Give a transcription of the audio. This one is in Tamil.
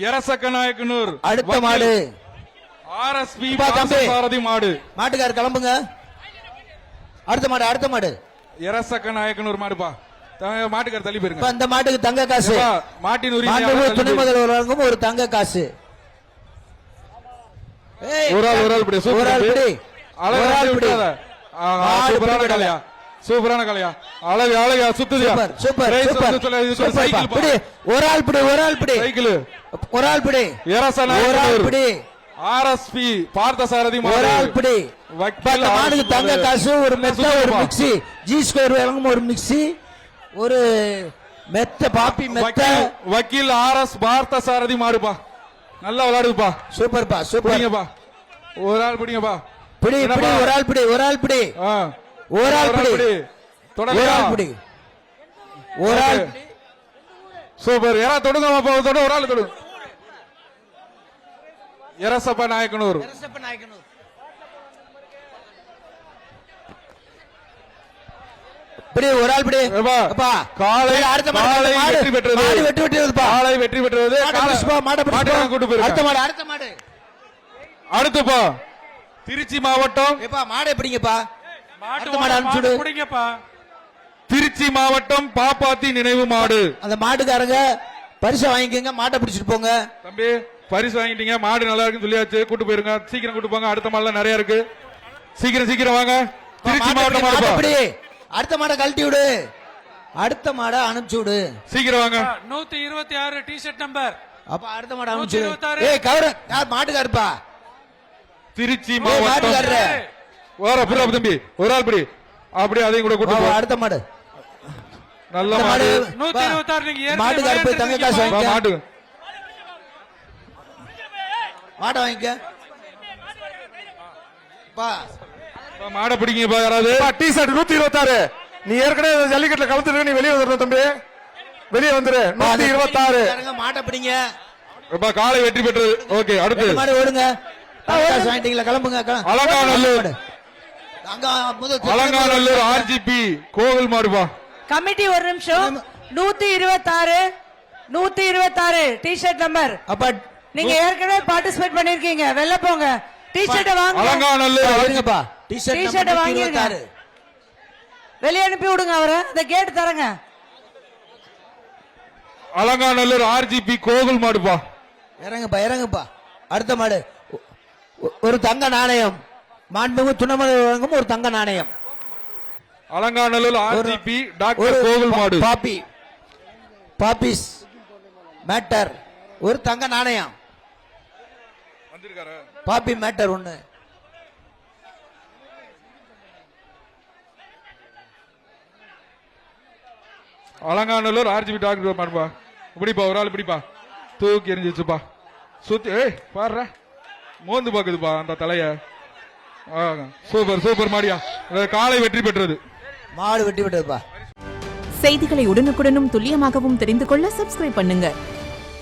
எரசக்கநாயக்கனூர் அடுத்த மாடு ஆர்எஸ்பி பார்த்தசாரதி மாடு. மாட்டுக்கார கிளம்புங்க. அடுத்த மாடு எரசக்கநாயக்கனூர் மாடுப்பா. மாட்டுக்கார தள்ளி போயிருங்க. இந்த மாட்டுக்கு தங்க காசு. மாட்டின் துணை முதல்வர் வழங்கும் ஒரு தங்க காசு. ஒரு ஆள் பிடி. சூப்பரான கலையா. அழகா சுத்துதியா. சூப்பர். ஒரு ஆள் பிடி. சைக்கிள் ஒரு ஆள் பிடி. ஆர்எஸ்பி பார்த்தசாரதி மாடு. மாடுக்கு தங்க காசு, ஒரு மெத்த, ஒரு மிக்சி, ஜி ஸ்கொயர் வழங்கும் ஒரு மிக்சி, ஒரு மெத்த, பாப்பி மெத்த. வக்கீல் ஆர்எஸ் பார்த்தசாரதி மாடுப்பா. நல்லா விளையாடுப்பா. சூப்பர்ப்பா. சூப்பர்ப்பா. ஒரு ஆள் பிடிங்கப்பா. பிடி. ஒரு ஆள் பிடி. ஒரு ஆள் பிடி. சூப்பர். யாரா தொடுங்க. ஒரு ஆள் தொடு. எரசப்ப நாயக்கனூர். ஒரு ஆள் பிடி. காலை வெற்றி பெற்றது. அடுத்துப்பா திருச்சி மாவட்டம். மாடு எப்படிங்கப்பா? திருச்சி மாவட்டம் பாப்பாத்தி நினைவு மாடு. அந்த மாட்டுக்காரங்க பரிசு வாங்கிக்கங்க. மாட்டை பிடிச்சிட்டு போங்க. தம்பி பரிசு வாங்கிட்டீங்க. மாடு நல்லா இருக்குன்னு சொல்லியாச்சு. கூட்டு போயிருங்க. சீக்கிரம் கூட்டு போங்க. அடுத்த மாடுல நிறைய இருக்கு. சீக்கிரம் வாங்க. திருச்சி மாவட்டம். அடுத்த மாடை கழட்டி விடு. அடுத்த மாடை அனுப்பிச்சு விடு. சீக்கிரம் வாங்க. 126 டி-ஷர்ட் நம்பர். அப்ப அடுத்த மாடை அனுப்பிச்சு விடு. ஏய் கவர யார் மாட்டுக்காரப்பா? திருச்சி மாவட்டம். தம்பி ஒரு ஆள் பிடி. அப்படியே அதையும் கூட கூட்டு போ. அடுத்த மாடு நல்ல மாடு. 126 நீங்க மாட்டுக்கார போய் தங்க காசு வாங்கிக்க. மாட்டை வாங்கிக்க. மாடை பிடிங்க. யாராவது டி-ஷர்ட் 126. நீ ஏற்கனவே ஜல்லிக்கட்டுல கலந்துட்டு நீ வெளியே வந்துரு தம்பி. வெளியே வந்துரு. 126 மாட்டை பிடிங்க. காலை வெற்றி பெற்றது. ஓகே அடுத்து மாடு ஓடுங்க. வாங்கிட்டீங்களா? கிளம்புங்க. அலங்காநல்லூர் ஆர்ஜிபி கோவில் மாடுபா. கமிட்டி ஒரு நிமிஷம். 126 டி-ஷர்ட் நம்பர். அப்ப நீங்க ஏற்கனவே பார்ட்டிசிபேட் பண்ணிருக்கீங்க. வெளில போங்க. டி-ஷர்ட் வாங்க. அலங்காநல்லூர் டி-ஷர்ட் வாங்கிருங்க. வெளிய அனுப்பி விடுங்க அவரை. இந்த கேட் தரங்க. அலங்காநல்லூர் ஆர்ஜிபி கோவில் மாடுபா. இறங்குப்பா. அடுத்த மாடு ஒரு தங்க நாணயம். மாண்புமிகு துணை முதல்வர் வழங்கும் ஒரு தங்க நாணயம். அலங்காநல்லூர் ஆர்ஜிபி டாக்டர் கோவில் மாடு. பாப்பிஸ் மேட்டர் ஒரு தங்க நாணயம். பாப்பி மேட்டர் ஒண்ணு. அலங்காநல்லூர் ஆர்ஜிபி டாக்டர் மாடுபா. இப்படிப்பா ஒரு ஆள் பிடிப்பா. தூக்கி எரிஞ்சிச்சுப்பா. சுத்தி பாரு மோந்து பாக்குதுப்பா அந்த தலைய. சூப்பர் மாடியா. காலை வெற்றி பெற்றது. மாடு வெற்றி பெற்றதுப்பா. செய்திகளை உடனுக்குடனும் துல்லியமாகவும் தெரிந்து கொள்ள சப்ஸ்கிரைப் பண்ணுங்க.